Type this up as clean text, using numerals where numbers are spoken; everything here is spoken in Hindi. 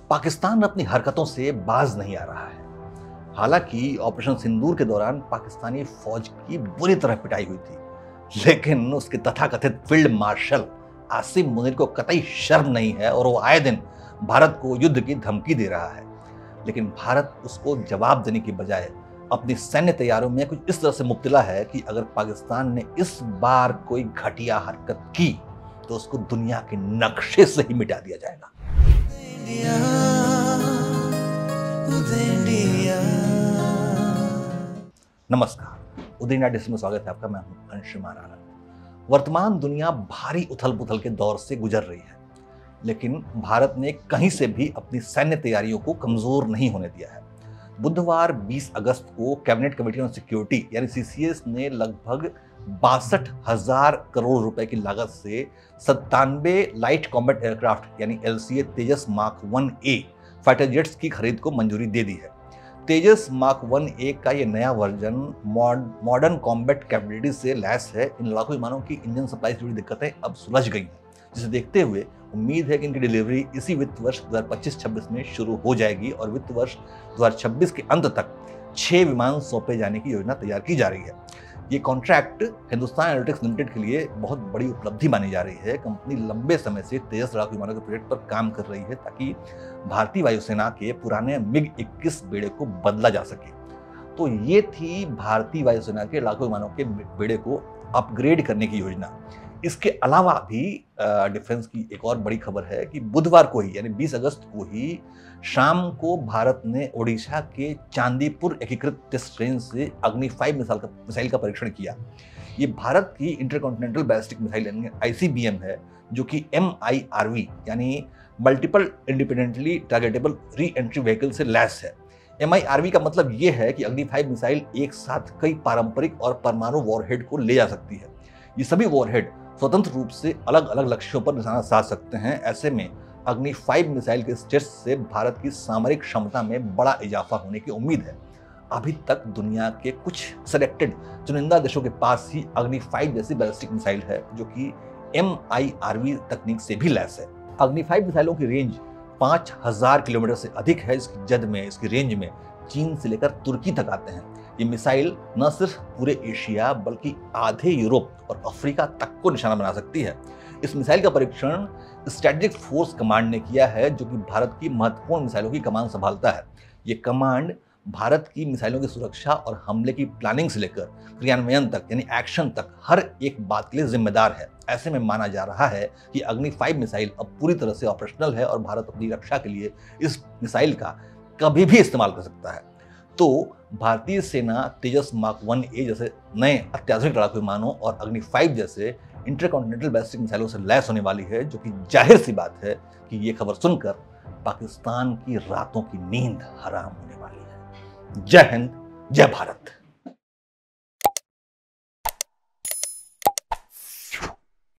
पाकिस्तान अपनी हरकतों से बाज नहीं आ रहा है। हालांकि ऑपरेशन सिंदूर के दौरान पाकिस्तानी फौज की बुरी तरह पिटाई हुई थी, लेकिन उसके तथाकथित फील्ड मार्शल आसिम मुनीर को कतई शर्म नहीं है और वो आए दिन भारत को युद्ध की धमकी दे रहा है। लेकिन भारत उसको जवाब देने की बजाय अपनी सैन्य तैयारियों में कुछ इस तरह से मुब्तला है कि अगर पाकिस्तान ने इस बार कोई घटिया हरकत की तो उसको दुनिया के नक्शे से ही मिटा दिया जाएगा। नमस्कार, उदय इंडिया डिश में स्वागत है आपका। मैं हूं अंशुमान आनंद। वर्तमान दुनिया भारी उथल पुथल के दौर से गुजर रही है, लेकिन भारत ने कहीं से भी अपनी सैन्य तैयारियों को कमजोर नहीं होने दिया है। बुधवार 20 अगस्त को कैबिनेट कमेटी ऑन सिक्योरिटी यानी सीसीएस ने लगभग 62,000 करोड़ रुपए की लागत से 97 लाइट कॉम्बैट एयरक्राफ्ट यानी एलसीए तेजस मार्क 1A फाइटर जेट्स की खरीद को मंजूरी दे दी है। तेजस मार्क 1A का ये नया वर्जन मॉडर्न कॉम्बैट कैपेबिलिटी से लैस है। इन लड़ाकू विमानों की इंजन सप्लाई से जुड़ी दिक्कतें अब सुलझ गई हैं, जिसे देखते हुए उम्मीद है कि इनकी डिलीवरी इसी वित्त वर्ष 2025-26 में शुरू हो जाएगी और वित्त वर्ष 2026 के अंत तक 6 विमान सौंपे जाने की योजना तैयार की जा रही है। ये कॉन्ट्रैक्ट हिंदुस्तान एरोनॉटिक्स लिमिटेड के लिए बहुत बड़ी उपलब्धि मानी जा रही है। कंपनी लंबे समय से तेजस लड़ाकू विमानों के प्रोजेक्ट पर काम कर रही है ताकि भारतीय वायुसेना के पुराने MiG-21 बेड़े को बदला जा सके। तो ये थी भारतीय वायुसेना के लड़ाकू विमानों के बेड़े को अपग्रेड करने की योजना। इसके अलावा भी डिफेंस की एक और बड़ी खबर है कि बुधवार को ही यानी 20 अगस्त को ही शाम को भारत ने ओडिशा के चांदीपुर एकीकृत टेस्ट रेंज से अग्नि 5 मिसाइल का परीक्षण किया। ये भारत की इंटरकॉन्टिनेंटल बैलिस्टिक मिसाइल यानी ICBM है, जो कि MIRV यानी multiple independently targetable re entry vehicle से लैस है। MIRV का मतलब ये है कि अग्नि 5 मिसाइल एक साथ कई पारंपरिक और परमाणु वॉरहेड को ले जा सकती है। ये सभी वॉरहेड स्वतंत्र रूप से अलग अलग लक्ष्यों पर निशाना साध सकते हैं। ऐसे में अग्नि 5 मिसाइल के टेस्ट से भारत की सामरिक क्षमता में बड़ा इजाफा होने की उम्मीद है। अभी तक दुनिया के कुछ सेलेक्टेड चुनिंदा देशों के पास ही अग्नि 5 जैसी बैलिस्टिक मिसाइल है, जो कि MIRV तकनीक से भी लैस है। अग्नि 5 मिसाइलों की रेंज 5000 किलोमीटर से अधिक है। इसकी रेंज में चीन से लेकर तुर्की तक आते हैं। ये मिसाइल न सिर्फ पूरे एशिया बल्कि आधे यूरोप और अफ्रीका तक को निशाना बना सकती है। इस मिसाइल का परीक्षण स्ट्रेटेजिक फोर्स कमांड ने किया है, जो कि भारत की महत्वपूर्ण मिसाइलों की कमान संभालता है। ये कमांड भारत की मिसाइलों की सुरक्षा और हमले की प्लानिंग से लेकर क्रियान्वयन तक यानी एक्शन तक हर एक बात के लिए जिम्मेदार है। ऐसे में माना जा रहा है कि अग्नि 5 मिसाइल अब पूरी तरह से ऑपरेशनल है और भारत अपनी रक्षा के लिए इस मिसाइल का कभी भी इस्तेमाल कर सकता है। तो भारतीय सेना तेजस मार्क 1A जैसे नए अत्याधुनिक लड़ाकू विमानों और अग्नि 5 जैसे इंटरकॉन्टिनेंटल बैलिस्टिक मिसाइलों से लैस होने वाली है, जो कि जाहिर सी बात है कि ये खबर सुनकर पाकिस्तान की रातों की नींद हराम होने वाली है। जय हिंद, जय भारत।